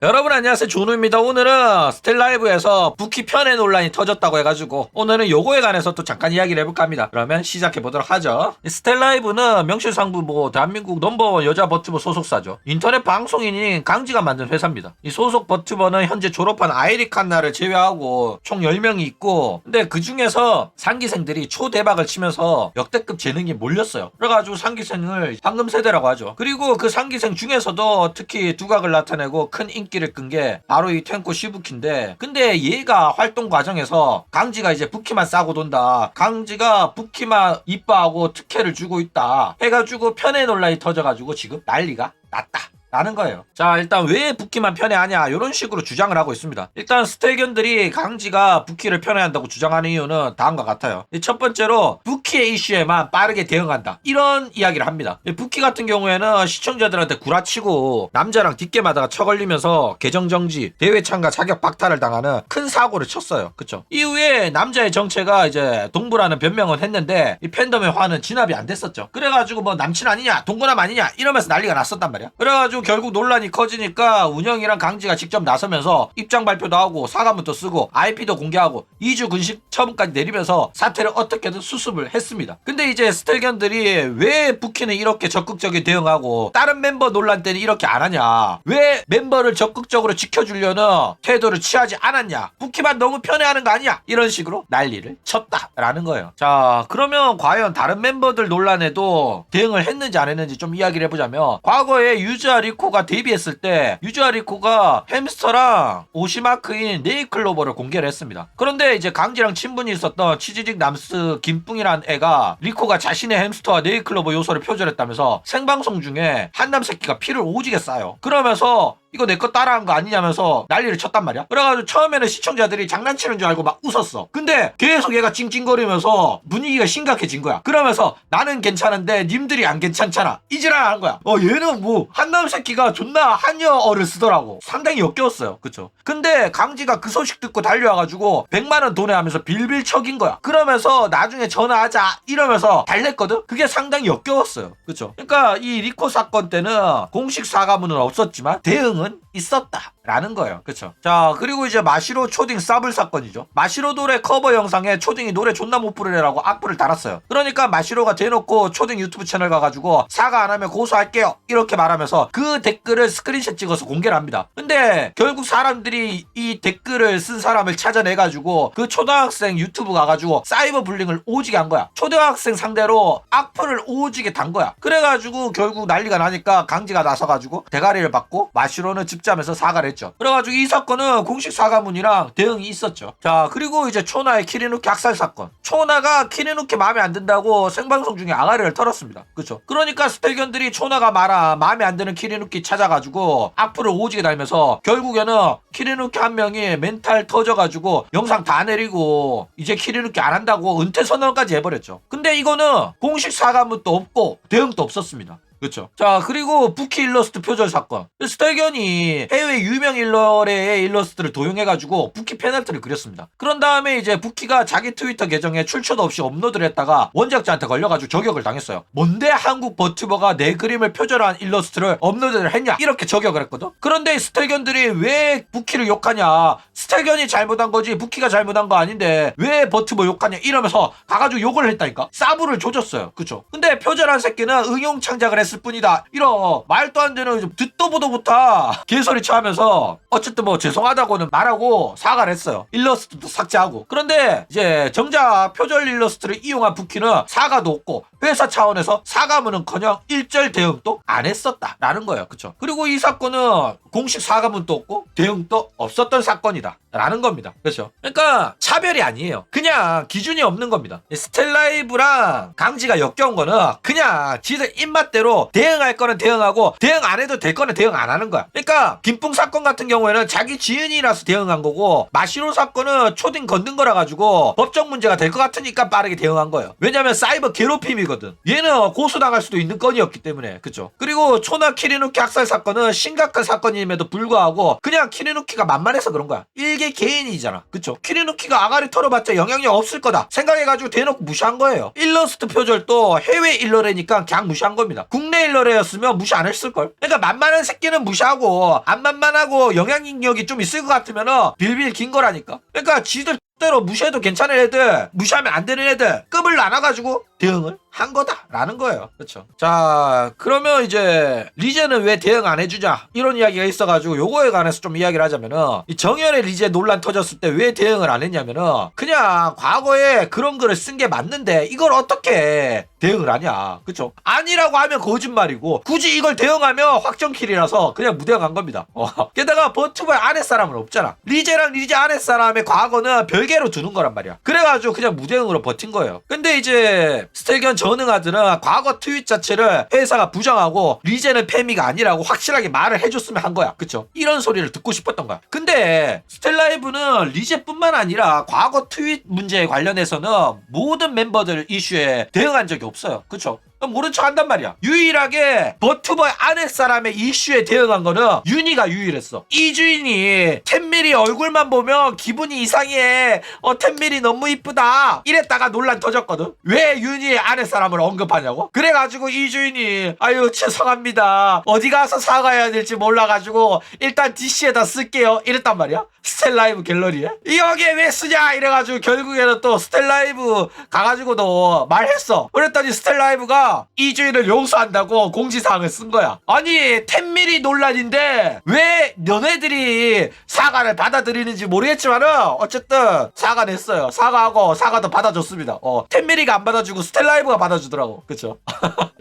여러분 안녕하세요, 준우입니다. 오늘은 스텔라이브에서 부키 편애 논란이 터졌다고 해가지고 오늘은 요거에 관해서 또 잠깐 이야기를 해볼까 합니다. 그러면 시작해보도록 하죠. 스텔라이브는 명실상부 대한민국 넘버원 여자 버튜버 소속사죠. 인터넷 방송인인 강지가 만든 회사입니다. 이 소속 버튜버는 현재 졸업한 아이리 칸나를 제외하고 총 10명이 있고, 근데 그 중에서 상기생들이 초대박을 치면서 역대급 재능이 몰렸어요. 그래가지고 상기생을 황금세대라고 하죠. 그리고 그 상기생 중에서도 특히 두각을 나타내고 큰 인기를 끈 게 바로 이 탱코 시부키인데, 근데 얘가 활동 과정에서 강지가 이제 부키만 싸고 돈다, 강지가 부키만 이뻐하고 특혜를 주고 있다 해가지고 편애 논란이 터져가지고 지금 난리가 났다 라는 거예요. 자, 일단 왜 부키만 편애하냐 이런 식으로 주장을 하고 있습니다. 일단 스텔견들이 강지가 부키를 편애한다고 주장하는 이유는 다음과 같아요. 첫 번째로 부키의 이슈에만 빠르게 대응한다, 이런 이야기를 합니다. 부키 같은 경우에는 시청자들한테 구라치고 남자랑 뒷게임하다가 쳐걸리면서 계정정지, 대회 참가 자격 박탈을 당하는 큰 사고를 쳤어요. 그쵸? 이후에 남자의 정체가 이제 동부라는 변명은 했는데 이 팬덤의 화는 진압이 안 됐었죠. 그래가지고 뭐 남친 아니냐 동거남 아니냐 이러면서 난리가 났었단 말이야. 그래가지고 결국 논란이 커지니까 운영이랑 강지가 직접 나서면서 입장 발표도 하고 사과문도 쓰고 IP도 공개하고 2주 근식 처분까지 내리면서 사태를 어떻게든 수습을 했습니다. 근데 이제 스텔견들이 왜 부키는 이렇게 적극적인 대응하고 다른 멤버 논란 때는 이렇게 안 하냐, 왜 멤버를 적극적으로 지켜주려는 태도를 취하지 않았냐, 부키만 너무 편애하는 거 아니야, 이런 식으로 난리를 쳤다라는 거예요. 자, 그러면 과연 다른 멤버들 논란에도 대응을 했는지 안 했는지 좀 이야기를 해보자면, 과거에 유즈아 리코가 데뷔했을 때 유즈아 리코가 햄스터랑 오시마크인 네이클로버를 공개를 했습니다. 그런데 이제 강지랑 친분이 있었던 치지직 남스 김뿡이라는 애가 리코가 자신의 햄스터와 네이클로버 요소를 표절했다면서 생방송 중에 한남 새끼가 피를 오지게 싸요. 그러면서 이거 내 거 따라한 거 아니냐면서 난리를 쳤단 말이야. 그래가지고 처음에는 시청자들이 장난치는 줄 알고 막 웃었어. 근데 계속 얘가 찡찡거리면서 분위기가 심각해진 거야. 그러면서 나는 괜찮은데 님들이 안 괜찮잖아, 이지랄 하는 거야. 얘는 뭐 한남 새끼가 존나 한여어를 쓰더라고. 상당히 역겨웠어요. 그쵸? 근데 강지가 그 소식 듣고 달려와가지고 100만원 돈해하면서 빌빌 척인 거야. 그러면서 나중에 전화하자 이러면서 달랬거든. 그게 상당히 역겨웠어요. 그쵸? 그러니까 이 리코 사건 때는 공식 사과문은 없었지만 대응은 있었다 라는 거예요. 그쵸? 자, 그리고 이제 마시로 초딩 싸불 사건이죠. 마시로 노래 커버 영상에 초딩이 노래 존나 못 부르래라고 악플을 달았어요. 그러니까 마시로가 대놓고 초딩 유튜브 채널 가가지고 사과 안 하면 고소할게요 이렇게 말하면서 그 댓글을 스크린샷 찍어서 공개를 합니다. 근데 결국 사람들이 이 댓글을 쓴 사람을 찾아내가지고 그 초등학생 유튜브 가가지고 사이버 불링을 오지게 한 거야. 초등학생 상대로 악플을 오지게 단 거야. 그래가지고 결국 난리가 나니까 강지가 나서가지고 대가리를 받고 마시로는 즙자면서 사과를 했죠. 그래가지고 이 사건은 공식 사과문이랑 대응이 있었죠. 자, 그리고 이제 초나의 키리누키 학살 사건. 초나가 키리누키 마음에 안 든다고 생방송 중에 아가리를 털었습니다. 그쵸? 그러니까 스텔견들이 초나가 마음에 안 드는 키리누키 찾아가지고 악플을 오지게 달면서 결국에는 키리누키 한 명이 멘탈 터져가지고 영상 다 내리고 이제 키리누키 안 한다고 은퇴 선언까지 해버렸죠. 근데 이거는 공식 사과문도 없고 대응도 없었습니다. 그렇죠. 자, 그리고 부키 일러스트 표절 사건. 스텔견이 해외 유명 일러의 일러스트를 도용해가지고 부키 페널티를 그렸습니다. 그런 다음에 이제 부키가 자기 트위터 계정에 출처도 없이 업로드를 했다가 원작자한테 걸려가지고 저격을 당했어요. 뭔데 한국 버튜버가 내 그림을 표절한 일러스트를 업로드를 했냐, 이렇게 저격을 했거든. 그런데 스텔견들이 왜 부키를 욕하냐, 스텔견이 잘못한 거지 부키가 잘못한 거 아닌데 왜 버튜버 욕하냐 이러면서 가가지고 욕을 했다니까. 싸부를 조졌어요. 그쵸? 근데 표절한 새끼는 응용 창작을 했을 뿐이다, 이런 말도 안 되는 듣도 보도 못하 개소리쳐 하면서 어쨌든 뭐 죄송하다고는 말하고 사과를 했어요. 일러스트도 삭제하고. 그런데 이제 정작 표절 일러스트를 이용한 부키는 사과도 없고 회사 차원에서 사과문은커녕 일절 대응도 안 했었다라는 거예요. 그쵸? 그리고 이 사건은 공식 사과문도 없고 대응도 없었던 사건이다 라는 겁니다. 그렇죠? 그러니까 차별이 아니에요. 그냥 기준이 없는 겁니다. 스텔라이브랑 강지가 역겨운 거는 그냥 지들 입맛대로 대응할 거는 대응하고 대응 안 해도 될 거는 대응 안 하는 거야. 그러니까 김뿡 사건 같은 경우에는 자기 지은이라서 대응한 거고, 마시로 사건은 초딩 건든 거라 가지고 법적 문제가 될 것 같으니까 빠르게 대응한 거예요. 왜냐면 사이버 괴롭힘이거든. 얘는 고소당할 수도 있는 건이었기 때문에. 그쵸? 그리고 초나 키리누키 학살 사건은 심각한 사건임에도 불구하고 그냥 키리누키가 만만해서 그런 거야. 별개 개인이잖아. 그쵸? 키리누키가 아가리 털어봤자 영향력 없을 거다 생각해가지고 대놓고 무시한 거예요. 일러스트 표절도 해외 일러레니까 그냥 무시한 겁니다. 국내 일러레였으면 무시 안 했을걸. 그러니까 만만한 새끼는 무시하고 안 만만하고 영향력이 좀 있을 것 같으면은 빌빌 긴 거라니까. 그러니까 지들 대로 무시해도 괜찮은 애들, 무시하면 안 되는 애들 급을 나눠가지고 대응을 한 거다라는 거예요. 그렇죠? 자, 그러면 이제 리제는 왜 대응 안 해주냐 이런 이야기가 있어가지고 요거에 관해서 좀 이야기를 하자면은 이 정현의 리제 논란 터졌을 때 왜 대응을 안 했냐면은 그냥 과거에 그런 글을 쓴 게 맞는데 이걸 어떻게 대응을 하냐. 그쵸? 아니라고 하면 거짓말이고 굳이 이걸 대응하면 확정킬이라서 그냥 무대응 한 겁니다. 게다가 버튜버의 아랫사람은 없잖아. 리제랑 리제 아랫사람의 과거는 별개로 두는 거란 말이야. 그래가지고 그냥 무대응으로 버틴 거예요. 근데 이제 스텔견 전응아들은 과거 트윗 자체를 회사가 부정하고 리제는 페미가 아니라고 확실하게 말을 해줬으면 한 거야. 그쵸? 이런 소리를 듣고 싶었던 거야. 근데 스텔라이브는 리제뿐만 아니라 과거 트윗 문제에 관련해서는 모든 멤버들 이슈에 대응한 적이 없어요. 그쵸? 모른 척 한단 말이야. 유일하게 버튜버의 아랫사람의 이슈에 대응한 거는 윤희가 유일했어. 이주인이 템밀이 얼굴만 보면 기분이 이상해. 템밀이 너무 이쁘다 이랬다가 논란 터졌거든. 왜 윤희의 아랫사람을 언급하냐고. 그래가지고 이주인이 아유 죄송합니다 어디 가서 사과해야 될지 몰라가지고 일단 DC에다 쓸게요 이랬단 말이야. 스텔라이브 갤러리에 여기에 왜 쓰냐 이래가지고 결국에는 또 스텔라이브 가가지고도 말했어. 그랬더니 스텔라이브가 이주인을 용서한다고 공지사항을 쓴 거야. 아니 10mm 논란인데 왜 너네들이 사과를 받아들이는지 모르겠지만은 어쨌든 사과 냈어요. 사과하고 사과도 받아줬습니다. 10mm가 안 받아주고 스텔라이브가 받아주더라고. 그쵸?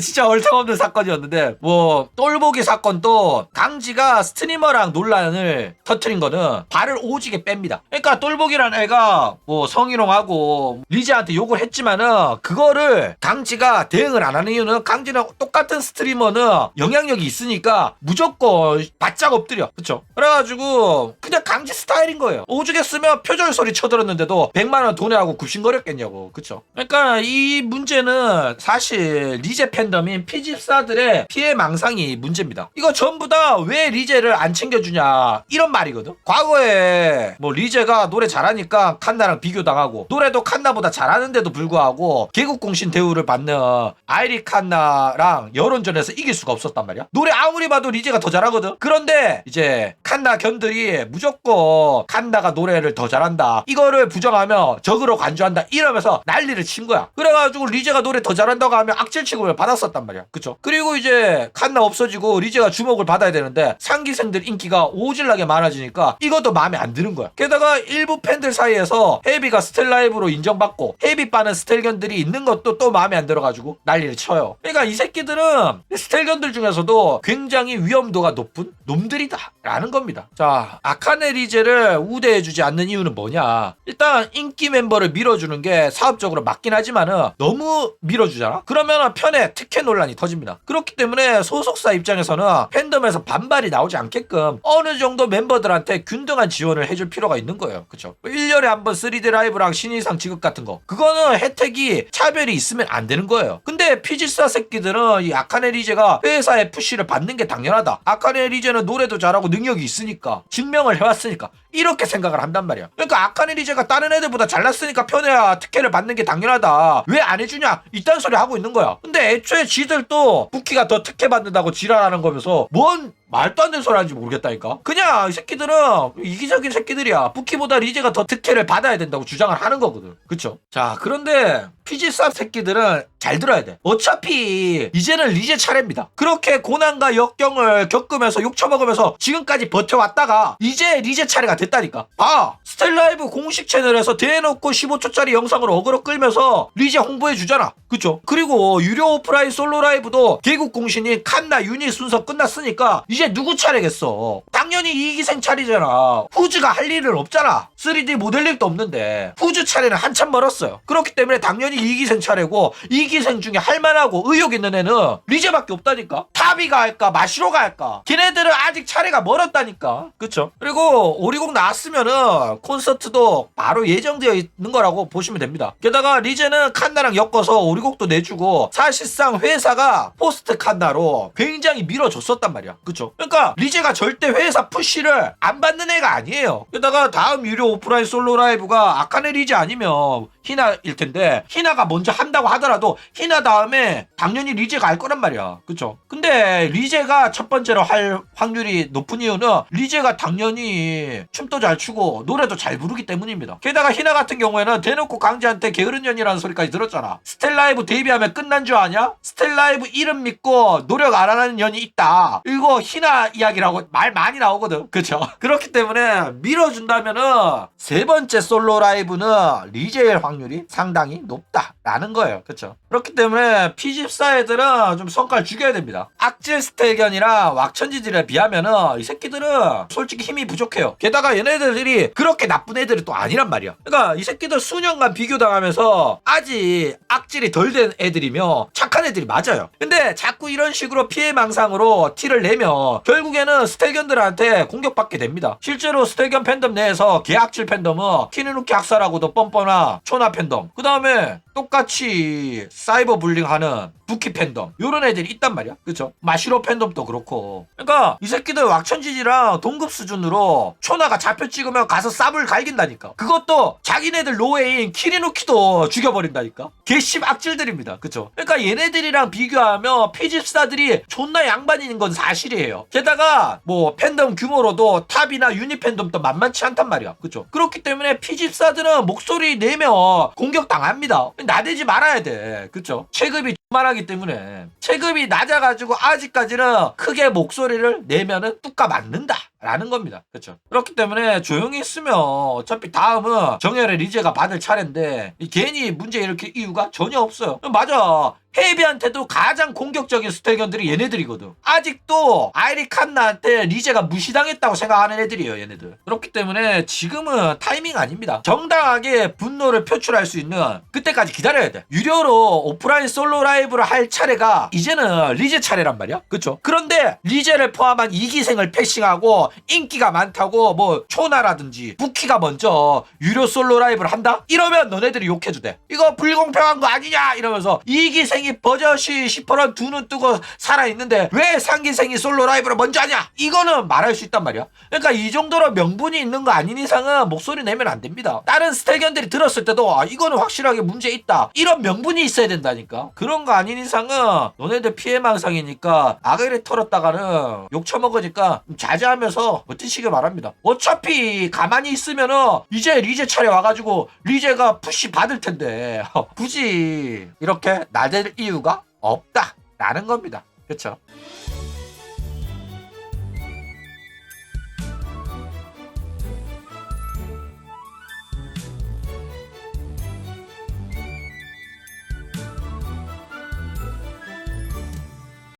진짜 얼탱없는 사건이었는데 뭐 똘보기 사건도 강지가 스트리머랑 논란을 터트린 거는 발을 오지게 뺍니다. 그러니까 똘보기라는 애가 뭐 성희롱하고 리제한테 욕을 했지만은 그거를 강지가 대응을 안 하는 이유는 강지랑 똑같은 스트리머는 영향력이 있으니까 무조건 바짝 엎드려. 그쵸? 그래가지고 그냥 강지 스타일인 거예요. 오죽 했으면 표절 소리 쳐들었는데도 100만원 돈에하고 굽신거렸겠냐고. 그쵸? 그러니까 이 문제는 사실 리제 팬덤인 피집사들의 피해 망상이 문제입니다. 이거 전부 다 왜 리제를 안 챙겨주냐 이런 말이거든. 과거에 뭐 리제가 노래 잘하니까 칸나랑 비교당하고 노래도 칸나보다 잘하는데도 불구하고 개국공신 대우를 받는 아이리 칸나랑 여론전에서 이길 수가 없었단 말이야. 노래 아무리 봐도 리제가 더 잘하거든. 그런데 이제 칸나 견들이 무조건 칸나가 노래를 더 잘한다 이거를 부정하며 적으로 간주한다 이러면서 난리를 친 거야. 그래가지고 리제가 노래 더 잘한다고 하면 악질 취급을 받았었단 말이야. 그쵸? 그리고 이제 칸나 없어지고 리제가 주목을 받아야 되는데 상기생들 인기가 오질나게 많아지니까 이것도 마음에 안 드는 거야. 게다가 일부 팬들 사이에서 헤비가 스텔라이브로 인정받고 헤비빠는 스텔견들이 있는 것도 또 마음에 안 들어가지고 난리를 쳐요. 그러니까 이 새끼들은 스텔견들 중에서도 굉장히 위험도가 높은 놈들이다 라는 겁니다. 자, 아카네 리제를 우대해주지 않는 이유는 뭐냐. 일단 인기 멤버를 밀어주는 게 사업적으로 맞긴 하지만은 너무 밀어주잖아. 그러면 편에 특혜 논란이 터집니다. 그렇기 때문에 소속사 입장에서는 팬덤에서 반발이 나오지 않게끔 어느 정도 멤버들한테 균등한 지원을 해줄 필요가 있는 거예요. 그쵸? 1년에 한 번 3D 라이브랑 신인상 지급 같은 거 그거는 혜택이 차별이 있으면 안 되는 거예요. 근데 피지사 새끼들은 이 아카네 리제가 회사의 푸시를 받는 게 당연하다. 아카네 리제는 노래도 잘하고 능력이 있으니까 증명을 해왔으니까 이렇게 생각을 한단 말이야. 그러니까 아카네 리제가 다른 애들보다 잘났으니까 편해야 특혜를 받는 게 당연하다. 왜 안 해주냐 이딴 소리 하고 있는 거야. 근데 애초에 지들도 부키가 더 특혜 받는다고 지랄하는 거면서 뭔 말도 안 되는 소리 하는지 모르겠다니까. 그냥 이 새끼들은 이기적인 새끼들이야. 부키보다 리제가 더 특혜를 받아야 된다고 주장을 하는 거거든. 그쵸? 자, 그런데 피지사 새끼들은 잘 들어야 돼. 어차피 이제는 리제 차례입니다. 그렇게 고난과 역경을 겪으면서 욕처먹으면서 지금까지 버텨왔다가 이제 리제 차례가 됐다니까. 봐, 스텔라이브 공식 채널에서 대놓고 15초짜리 영상으로 어그로 끌면서 리제 홍보해주잖아. 그쵸? 그리고 유료 오프라인 솔로 라이브도 개국 공신인 칸나 유닛 순서 끝났으니까 이제 누구 차례겠어. 당연히 이기생 차례잖아. 후즈가 할 일은 없잖아. 3D 모델링도 없는데 후즈 차례는 한참 멀었어요. 그렇기 때문에 당연히 2기생 차례고 2기생 중에 할만하고 의욕 있는 애는 리제밖에 없다니까. 타비가 할까 마시로가 할까. 걔네들은 아직 차례가 멀었다니까. 그쵸? 그리고 오리곡 나왔으면은 콘서트도 바로 예정되어 있는 거라고 보시면 됩니다. 게다가 리제는 칸나랑 엮어서 오리곡도 내주고 사실상 회사가 포스트 칸나로 굉장히 밀어줬었단 말이야. 그쵸? 그러니까 리제가 절대 회사 푸시를 안 받는 애가 아니에요. 게다가 다음 유료 오프라인 솔로 라이브가 아카네 리제 아니면 히나일 텐데 히나가 먼저 한다고 하더라도 히나 다음에 당연히 리제가 할 거란 말이야. 그쵸? 근데 리제가 첫 번째로 할 확률이 높은 이유는 리제가 당연히 춤도 잘 추고 노래도 잘 부르기 때문입니다. 게다가 히나 같은 경우에는 대놓고 강지한테 게으른 년이라는 소리까지 들었잖아. 스텔라이브 데뷔하면 끝난 줄 아냐? 스텔라이브 이름 믿고 노력 안 하는 년이 있다. 이거 히나 이야기라고 말 많이 나오거든. 그쵸? 그렇기 때문에 밀어준다면은 세 번째 솔로 라이브는 리제일 확률이 상당히 높다라는 거예요. 그쵸? 그렇기 때문에 P14 애들은 좀 성과를 죽여야 됩니다. 악질 스텔견이랑 왁천지들에 비하면은 이 새끼들은 솔직히 힘이 부족해요. 게다가 얘네들이 그렇게 나쁜 애들이 또 아니란 말이야. 그러니까 이 새끼들 수년간 비교당하면서 아직 악질이 덜 된 애들이며 착한 애들이 맞아요. 근데 자꾸 이런 식으로 피해망상으로 티를 내면 결국에는 스텔견들한테 공격받게 됩니다. 실제로 스텔견 팬덤 내에서 개악질 팬덤은 키누누키 학사라고도 뻔뻔한 초나 팬덤, 그 다음에 똑같이 사이버 불링하는 부키 팬덤 요런 애들이 있단 말이야. 그쵸? 마시로 팬덤도 그렇고. 그러니까 이 새끼들 왁천지지랑 동급 수준으로 초나가 잡혀 찍으면 가서 쌉을 갈긴다니까. 그것도 자기네들 노예인 키리누키도 죽여버린다니까. 개씹 악질들입니다. 그쵸? 그러니까 얘네들이랑 비교하면 P14들이 존나 양반인 건 사실이에요. 게다가 뭐 팬덤 규모로도 탑이나 유니 팬덤도 만만치 않단 말이야. 그쵸? 그렇기 때문에 P14들은 목소리 내면 공격당합니다. 나대지 말아야 돼. 그쵸? 체급이 말하기 때문에 체급이 낮아가지고 아직까지는 크게 목소리를 내면은 뚜까 맞는다 라는 겁니다. 그렇죠? 그렇기 때문에 조용히 있으면 어차피 다음은 정열의 리제가 받을 차례인데 괜히 문제 일으킬 이유가 전혀 없어요. 맞아. 헤이비한테도 가장 공격적인 스텔견들이 얘네들이거든. 아직도 아이리 칸나한테 리제가 무시당했다고 생각하는 애들이에요, 얘네들. 그렇기 때문에 지금은 타이밍 아닙니다. 정당하게 분노를 표출할 수 있는 그때까지 기다려야 돼. 유료로 오프라인 솔로 라이브를 할 차례가 이제는 리제 차례란 말이야. 그쵸? 그런데 리제를 포함한 2기생을 패싱하고 인기가 많다고 뭐 초나라든지 부키가 먼저 유료 솔로 라이브를 한다? 이러면 너네들이 욕해도 돼. 이거 불공평한 거 아니냐? 이러면서 2기생 버젓이 시퍼런 두 눈 뜨고 살아있는데 왜 3기생이 솔로 라이브를 먼저 하냐? 이거는 말할 수 있단 말이야. 그러니까 이 정도로 명분이 있는 거 아닌 이상은 목소리 내면 안 됩니다. 다른 스텔견들이 들었을 때도 이거는 확실하게 문제 있다. 이런 명분이 있어야 된다니까. 그런 거 아닌 이상은 너네들 피해망상이니까 아가리 털었다가는 욕 처먹으니까 자제하면서 버티시길 바랍니다. 어차피 가만히 있으면은 이제 리제 차례 와가지고 리제가 푸시 받을 텐데 굳이 이렇게 나댈 이유가 없다라는 겁니다. 그쵸?